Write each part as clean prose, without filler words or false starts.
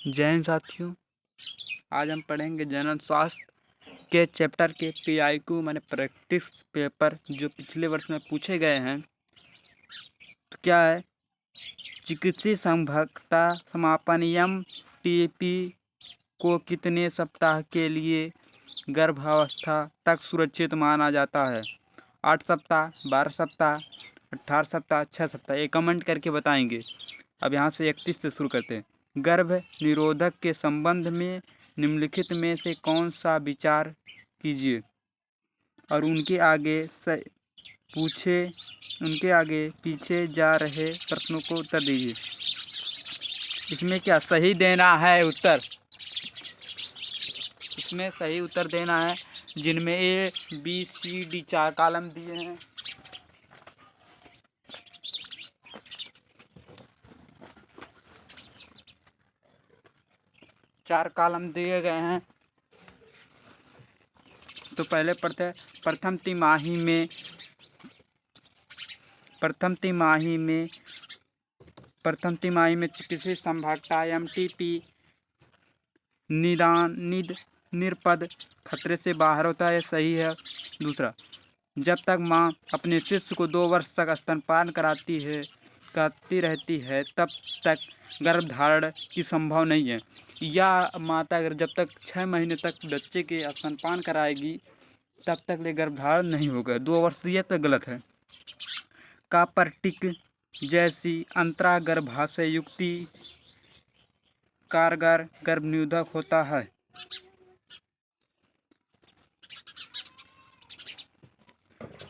जय हिंद साथियों। आज हम पढ़ेंगे जनरल स्वास्थ्य के चैप्टर के PIQ माने प्रैक्टिस पेपर जो पिछले वर्ष में पूछे गए हैं। तो क्या है, चिकित्सीय संभाव्यता समापन MTP को कितने सप्ताह के लिए गर्भावस्था तक सुरक्षित माना जाता है? 8 सप्ताह, 12 सप्ताह, 18 सप्ताह, 6 सप्ताह। ये कमेंट करके बताएंगे। अब यहाँ से 31 से शुरू करते हैं। गर्भ निरोधक के संबंध में निम्नलिखित में से कौन सा विचार कीजिए और उनके आगे पीछे जा रहे प्रश्नों को उत्तर दीजिए। इसमें क्या सही देना है उत्तर? इसमें सही उत्तर देना है जिनमें A, B, C, D 4 column दिए हैं। चार कॉलम दिए गए हैं। तो पहले पढ़ते हैं। प्रथम तिमाही में चिकित्सीय संभाव्यता MTP निरपद खतरे से बाहर होता है, सही है। दूसरा, जब तक माँ अपने शिशु को 2 वर्ष तक स्तनपान कराती रहती है तब तक गर्भधारण की संभव नहीं है। या माता अगर जब तक 6 महीने तक बच्चे के स्तनपान कराएगी तब तक ले गर्भधारण नहीं होगा। 2 वर्ष ये तो गलत है। कापर्टिक जैसी अंतरागर्भाशय युक्ति कारगर गर्भ निरोधक होता है।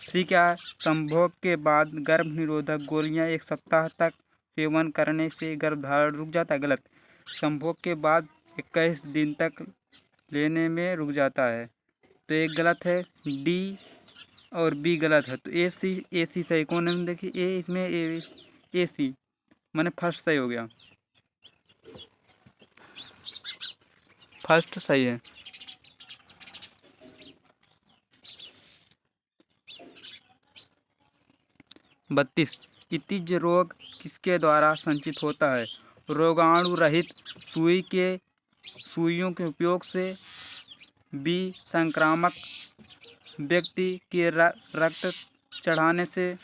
सी क्या है, संभोग के बाद गर्भ निरोधक गोलियां 1 सप्ताह तक सेवन करने से गर्भधारण रुक जाता है, गलत। संभोग के बाद 21 दिन तक लेने में रुक जाता है, तो एक गलत है। D और B गलत है, तो AC सही। कौन है देखिए, A इसमें AC मैंने फर्स्ट सही हो गया, फर्स्ट सही है। बत्तीस, इतिज रोग किसके द्वारा संचित होता है? रोगाणु रहित सुइयों के उपयोग से, B संक्रामक व्यक्ति के रक्त चढ़ाने से,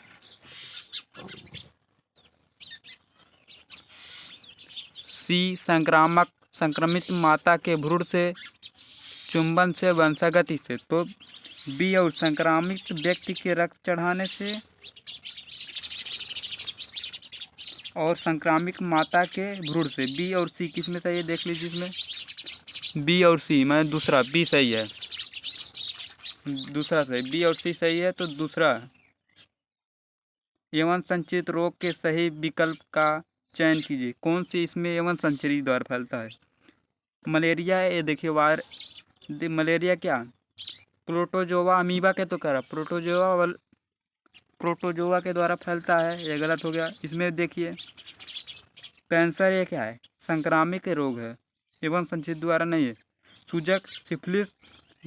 C संक्रमित माता के भ्रूण से, चुंबन से, वंशागति से। तो B और संक्रामित व्यक्ति के रक्त चढ़ाने से और संक्रामित माता के भ्रूण से। B और C किस में सही है देख लीजिए। इसमें B और C मैं दूसरा B सही है, दूसरा सही। B और C सही है, तो दूसरा। यौन संचित रोग के सही विकल्प का चयन कीजिए। कौन सी इसमें यौन संचरी द्वारा फैलता है? मलेरिया है, ये देखिए मलेरिया क्या, प्रोटोजोआ अमीबा के तो करा, प्रोटोजोआ के द्वारा फैलता है, ये गलत हो गया। इसमें देखिए कैंसर, ये क्या है, संक्रामक रोग है, एवं संचित द्वारा नहीं है। सूजक, सिफिलिस,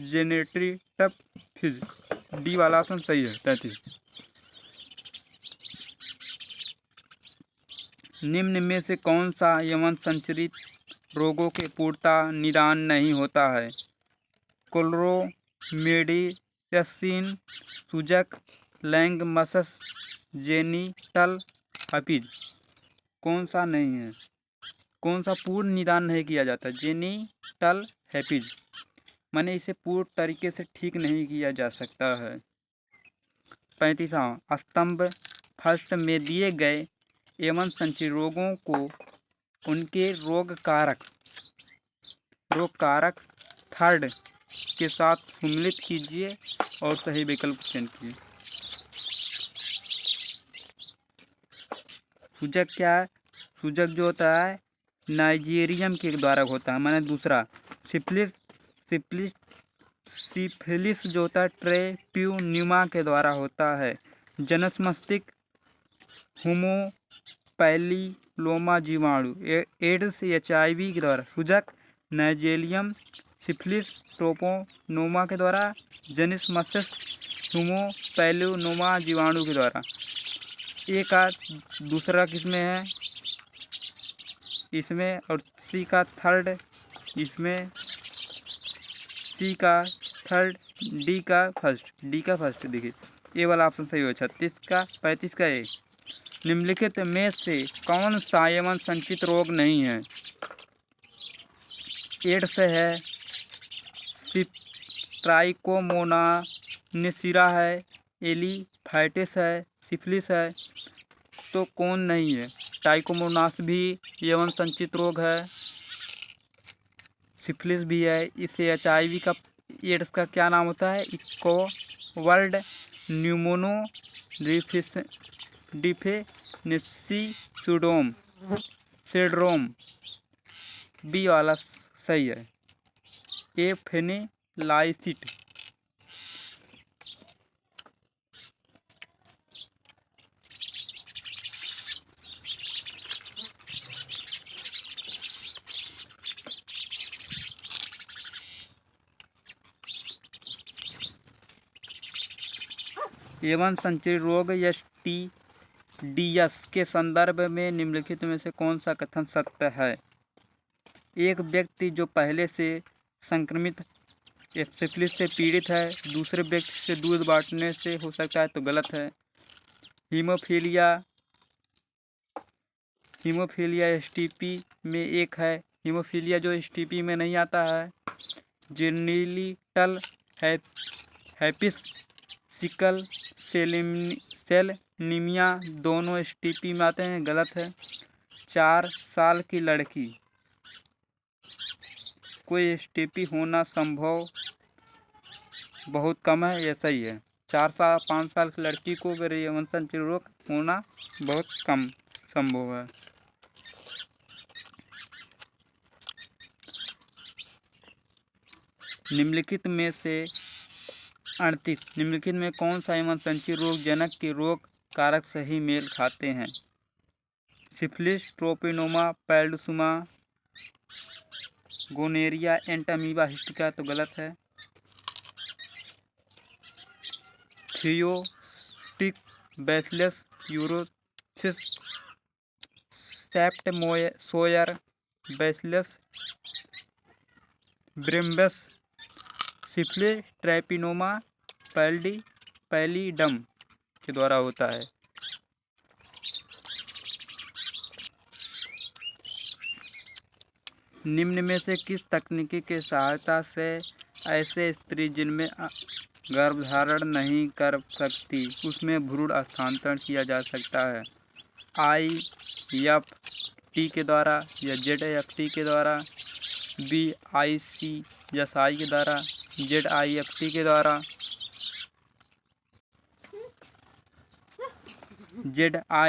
जेनेटिक फिज, D वाला ऑप्शन सही है। 33, निम्न में से कौन सा यौन संचरित रोगों के पूर्णतः निदान नहीं होता है? क्लोरोमेडिसिन, सूजक, लैंग मसस, जेनिटल हर्पीज। कौन सा नहीं है? कौन सा पूर्ण निदान नहीं किया जाता? जेनिटल हर्पीज, माने इसे पूर्ण तरीके से ठीक नहीं किया जा सकता है। 35वां, स्तंभ फर्स्ट में दिए गए एवं संचित रोगों को उनके रोग कारक थर्ड के साथ सम्मिलित कीजिए और सही विकल्प चयन कीजिए। सूजक क्या है? सूजक जो होता है नाइजीरियम के द्वारा होता है, माने दूसरा। सिफिलिस जो होता है ट्रेप्यूनिमा के द्वारा होता है। जनस मस्तिष्क हुमोपैलिलोमा जीवाणु, एड्स HIV के द्वारा। सूजक नाइजेरियम, सिफिलिस ट्रोपोनोमा के द्वारा, जनिस मस्तिष्क हुमोपैलिलोमा जीवाणु के द्वारा। एक दूसरा किसमें है? इसमें, और सी का थर्ड, इसमें सी का थर्ड, डी का फर्स्ट। देखिए ये वाला ऑप्शन सही हो। 36 का 35 का ए। निम्नलिखित में से कौन सा एवं संचित रोग नहीं है? एड्स है, ट्राइकोमोनासिरा है, एलिफैटिस है, सिफिलिस है, तो कौन नहीं है? ट्राइकोमोनास भी यौन संचित रोग है, सिफिलिस भी है। इसे HIV का, एड्स का क्या नाम होता है? Acquired immunodeficiency syndrome. B वाला सही है, एफेनिलाइसिस। एवं संचित रोग STDs के संदर्भ में निम्नलिखित में से कौन सा कथन सत्य है? एक व्यक्ति जो पहले से संक्रमित सिफिलिस से पीड़ित है दूसरे व्यक्ति से दूध बांटने से हो सकता है, तो गलत है। हीमोफीलिया STP में एक है। हीमोफीलिया जो STP में नहीं आता है। जेनिटल हैपिस, सिकल सेल नीमिया दोनों STP में आते हैं, गलत है। 4 साल की लड़की, कोई STP होना संभव बहुत कम है, ये सही है। 4 से 5 साल की लड़की को यौन संचित रोग होना बहुत कम संभव है। निम्नलिखित में से 38 निम्नलिखित में कौन सा एवं संचित रोग जनक के रोग कारक से ही मेल खाते हैं? सिफिलिस, ट्रोपिनोमा पैल्सुमा, गोनेरिया, एंटामीबा हिस्टिका, तो गलत है। थियोस्टिक बैसिलस यूरोसिस, सेप्टमोयर बैसिलस ब्रिम्बस, सिफिलिस ट्रैपिनोमा पैलिडम के द्वारा होता है। निम्न में से किस तकनीकी के सहायता से ऐसे स्त्री जिनमें गर्भधारण नहीं कर सकती उसमें भ्रूण स्थानांतरण किया जा सकता है? IFT के द्वारा या ZFT के द्वारा, BICSI के द्वारा, ZIFT के द्वारा? ZIFT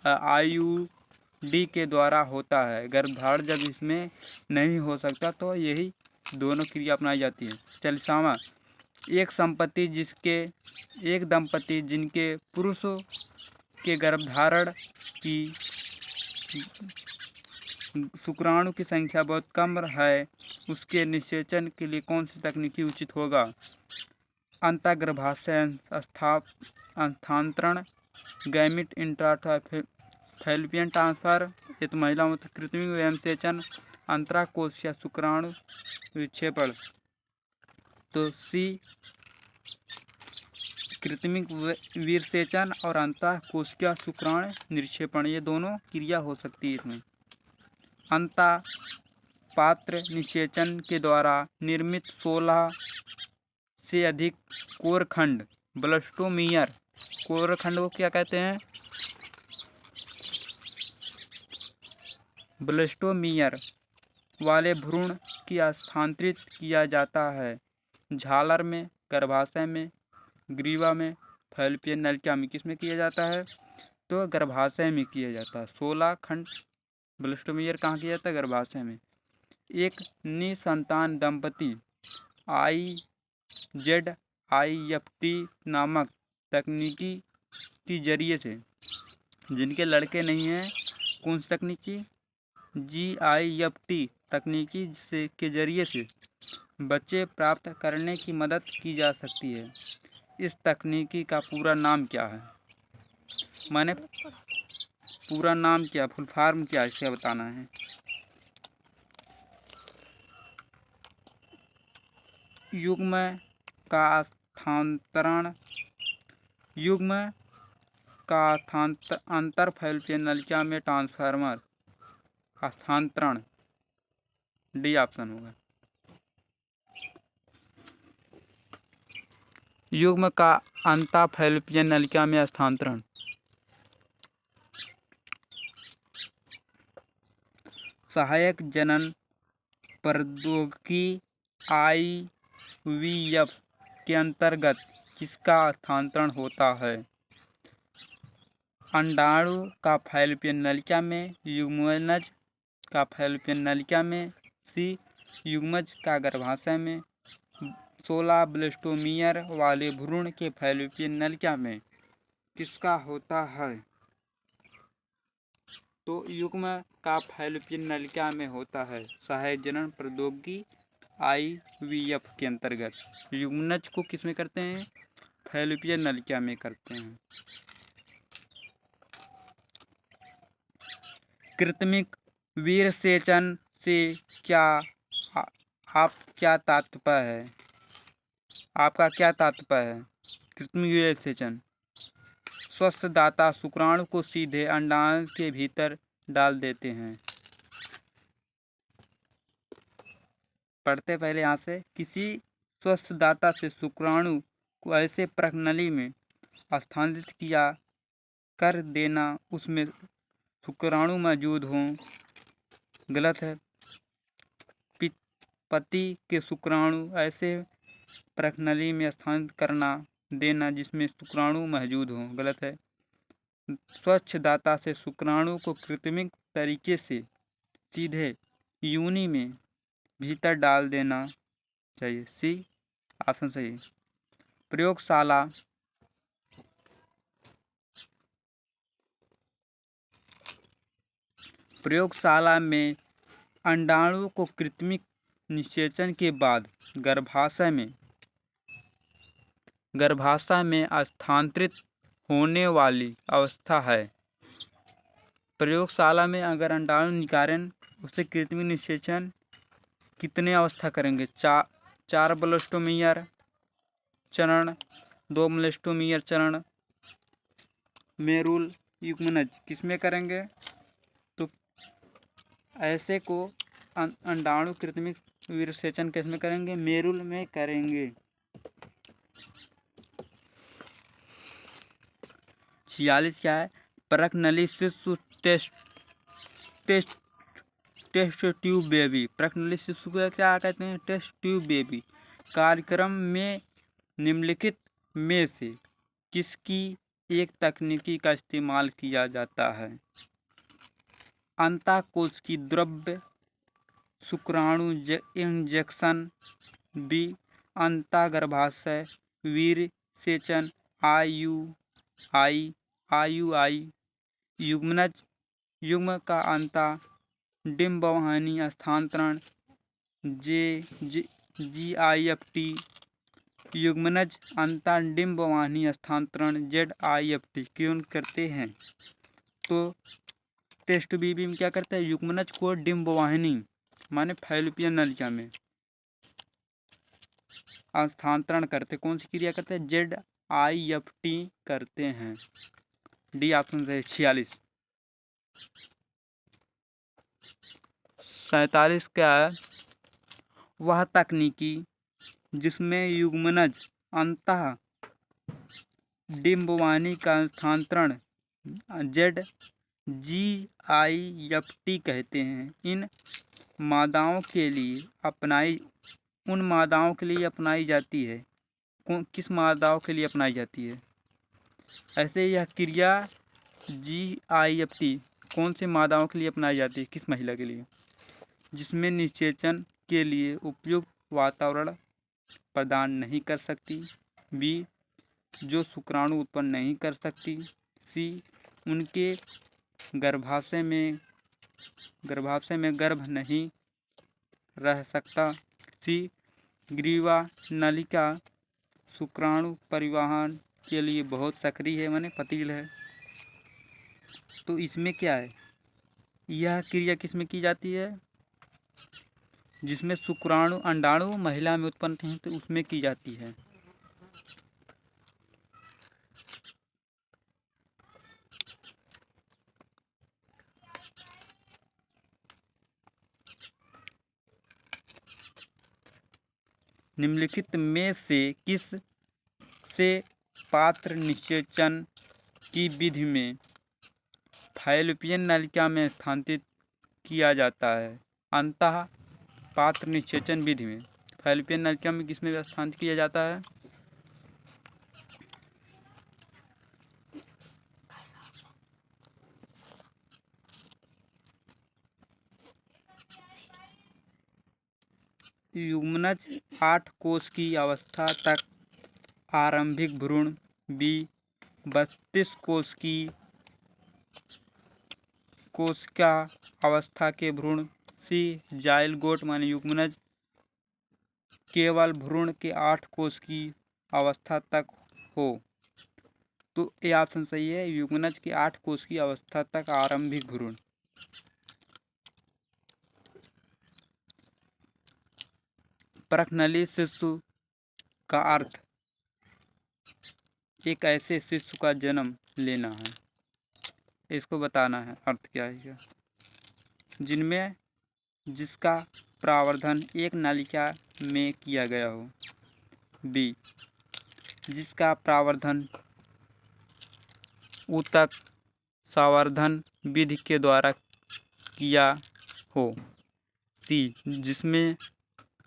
IUD के द्वारा होता है। गर्भधारण जब इसमें नहीं हो सकता तो यही दोनों क्रिया अपनाई जाती है। 40वां, एक दंपति जिनके पुरुषों के गर्भधारण की शुक्राणु की संख्या बहुत कम है, उसके निषेचन के लिए कौन सी तकनीकी उचित होगा? अंतःगर्भाशय स्थानांतरण, गैमिट इंट्राफैलोपियन ट्रांसफर, ये तो महिलाओं में कृत्रिम व्यंसेचन, अंतराकोशीय शुक्राणु विक्षेपण। तो सी कृत्रिम विरसेचन और अंतःकोशिका शुक्राणु निक्षेपण, ये दोनों क्रिया हो सकती है इसमें। अंतःपात्र निषेचन के द्वारा निर्मित 16 से अधिक कोरखंड ब्लास्टोमियर, कोरखंड को क्या कहते हैं? ब्लास्टोमियर वाले भ्रूण की स्थानांतरित किया जाता है। झालर में, गर्भाशय में, ग्रीवा में, फैलोपियन नलिका में, किस में किया जाता है? तो गर्भाशय में किया जाता है। 16 खंड ब्लास्टोमियर कहाँ किया जाता है? गर्भाशय में। एक निसंतान दंपति ZIFT नामक तकनीकी के जरिए से, जिनके लड़के नहीं हैं, कौन सी तकनीकी? GIFT तकनीकी से के जरिए से बच्चे प्राप्त करने की मदद की जा सकती है। इस तकनीकी का पूरा नाम क्या है? मैंने पूरा नाम क्या, फुल फॉर्म क्या, इसका बताना है। युग्म का स्थानांतरण, युग्म का अंतर फैलोपियन नलिका में ट्रांसफार्मर स्थानांतरण, डी ऑप्शन होगा। युग्म का अंतर फैलोपियन नलिका में स्थानांतरण। सहायक जनन प्रौद्योगिकी IVF के अंतर्गत किसका स्थानांतरण होता है? अंडाणु का फैलोपियन नलिका में, युग्मनज का फैलोपियन नलिका में, सी युग्मज का गर्भाशय में, 16 ब्लास्टोमियर वाले भ्रूण के फैलोपियन नलिका में। किसका होता है? तो युग्म का फैलोपियन नलिका में होता है। सहायक जनन प्रौद्योगिकी IVF के अंतर्गत युग्मनज को किस में करते हैं? फैलोपियन नलिका में करते हैं। कृत्रिमिक वीर्यसेचन से क्या आप क्या तात्पर्य है? आपका क्या तात्पर्य है? कृत्रिम वीर्यसेचन स्वस्थ दाता शुक्राणु को सीधे अंडाणु के भीतर डाल देते हैं। पढ़ते पहले यहाँ से, किसी स्वस्थ दाता से शुक्राणु को ऐसे प्रणाली में स्थानांतरित किया कर देना उसमें शुक्राणु मौजूद हों, गलत है। पति के शुक्राणु ऐसे प्रणाली में स्थानांतरित करना देना जिसमें शुक्राणु मौजूद हों, गलत है। स्वच्छ दाता से शुक्राणु को कृत्रिम तरीके से सीधे योनि में भीतर डाल देना चाहिए, सी ऑप्शन सही। प्रयोगशाला में अंडाणु को कृत्रिम निषेचन के बाद गर्भाशय में स्थानांतरित होने वाली अवस्था है। प्रयोगशाला में अगर अंडाणु निकारण उसे कृत्रिम निषेचन कितने अवस्था करेंगे? 4 ब्लास्टोमियर चरण, 2 ब्लास्टोमियर चरण, मेरुल, युग्मनज, किसमें करेंगे? तो ऐसे को अंडाणु कृत्रिम वीर्यसेचन किसमें करेंगे? मेरुल में करेंगे। 46 क्या है? प्रकनली शिशु टेस्ट ट्यूब बेबी। प्रकनली शिशु को क्या कहते हैं? Test tube baby. कार्यक्रम में निम्नलिखित में से किसकी एक तकनीकी का इस्तेमाल किया जाता है? अंतःकोश की द्रव्य शुक्राणु इंजेक्शन, बी अंतःगर्भाशय वीर्यसेचन IUI, युग्मनज, युग्म का डिंबवाहिनी स्थानांतरण GIFT, युग्मनज डिंबवाहिनी स्थानांतरण ZIFT क्यों करते हैं? तो टेस्ट बीबी में क्या करता है? युग्मनज को डिंबवाहिनी माने फैलोपियन नलिका में स्थानांतरण करते, कौन सी क्रिया करते हैं? ZIFT करते हैं, डी ऑप्शन है। 46। 47 क्या है? वह तकनीकी जिसमें युग्मनज अंतः डिंबवाहिनी का स्थानांतरण GIFT कहते हैं, उन मादाओं के लिए अपनाई जाती है। किस मादाओं के लिए अपनाई जाती है? ऐसे यह क्रिया GIFT कौन से मादाओं के लिए अपनाई जाती है? किस महिला के लिए? जिसमें निषेचन के लिए उपयुक्त वातावरण प्रदान नहीं कर सकती, बी जो शुक्राणु उत्पन्न नहीं कर सकती, सी उनके गर्भाशय में गर्भ नहीं रह सकता, सी ग्रीवा नलिका शुक्राणु परिवहन के लिए बहुत सक्रिय है, माने पतील है। तो इसमें क्या है, यह क्रिया किसमें की जाती है, जिसमें शुक्राणु अंडाणु महिला में उत्पन्न हैं तो उसमें की जाती है। निम्नलिखित में से किस से पात्र निषेचन की विधि में फैलोपियन नलिका में स्थानांतरित किया जाता है। अंतः पात्र निषेचन विधि में फैलोपियन नलिका में किसमें स्थानांतरित किया जाता है, युग्मनज 8 कोष की अवस्था तक आरंभिक भ्रूण, बी 32 कोशिका अवस्था के भ्रूण, सी जाइलगोट माने युग्मनज केवल भ्रूण के 8 कोष की अवस्था तक हो। तो ये ऑप्शन सही है, युग्मनज के 8 कोष की अवस्था तक आरंभिक भ्रूण। प्रखनली शिशु का अर्थ एक ऐसे शिशु का जन्म लेना है, इसको बताना है अर्थ क्या है क्या, जिनमें जिसका प्रावधान एक नालिका में किया गया हो, बी जिसका प्रावधान ऊतक संवर्धन विधि के द्वारा किया हो, सी जिसमें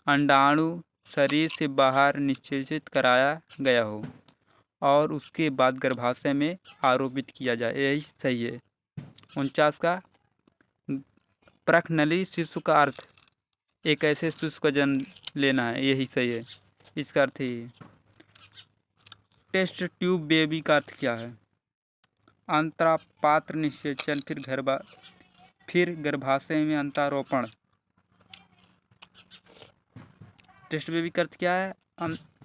अंडाणु शरीर से बाहर निषेचित कराया गया हो और उसके बाद गर्भाशय में आरोपित किया जाए, यही सही है। 49 का प्रखनली शिशु का अर्थ एक ऐसे शिशु का जन्म लेना है, यही सही है, इसका अर्थ ही है। टेस्ट ट्यूब बेबी का अर्थ क्या है, अंतरा पात्र निषेचन फिर गर्भाशय में अंतारोपण। टेस्ट बेबी का अर्थ क्या है,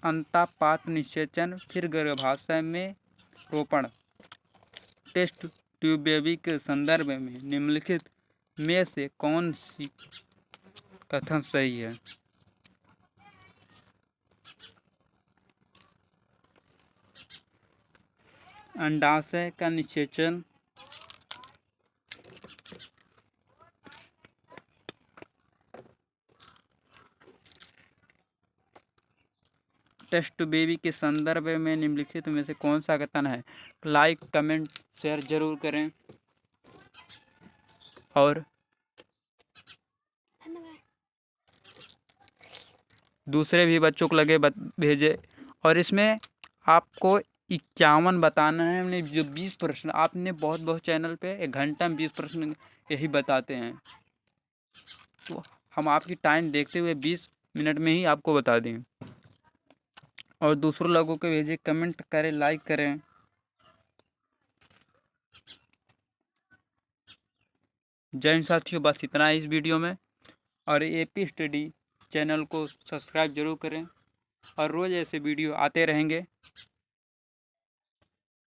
अंतापात्र निषेचन फिर गर्भाशय में रोपण। टेस्ट ट्यूब बेबी के संदर्भ में निम्नलिखित में से कौन सी कथन सही है, अंडाशय का निषेचन टेस्ट बेबी के संदर्भ में निम्नलिखित में से कौन सा कथन है। लाइक कमेंट शेयर जरूर करें और दूसरे भी बच्चों को लगे भेजे। और इसमें आपको 51 बताना है, हमने जो 20 प्रश्न आपने बहुत चैनल पे 1 घंटा में 20 प्रश्न यही बताते हैं, तो हम आपकी टाइम देखते हुए 20 मिनट में ही आपको बता दें। और दूसरों लोगों को भेजें, कमेंट करें, लाइक करें। जय हिंद साथियों, बस इतना है इस वीडियो में। और एपी स्टडी चैनल को सब्सक्राइब जरूर करें और रोज़ ऐसे वीडियो आते रहेंगे।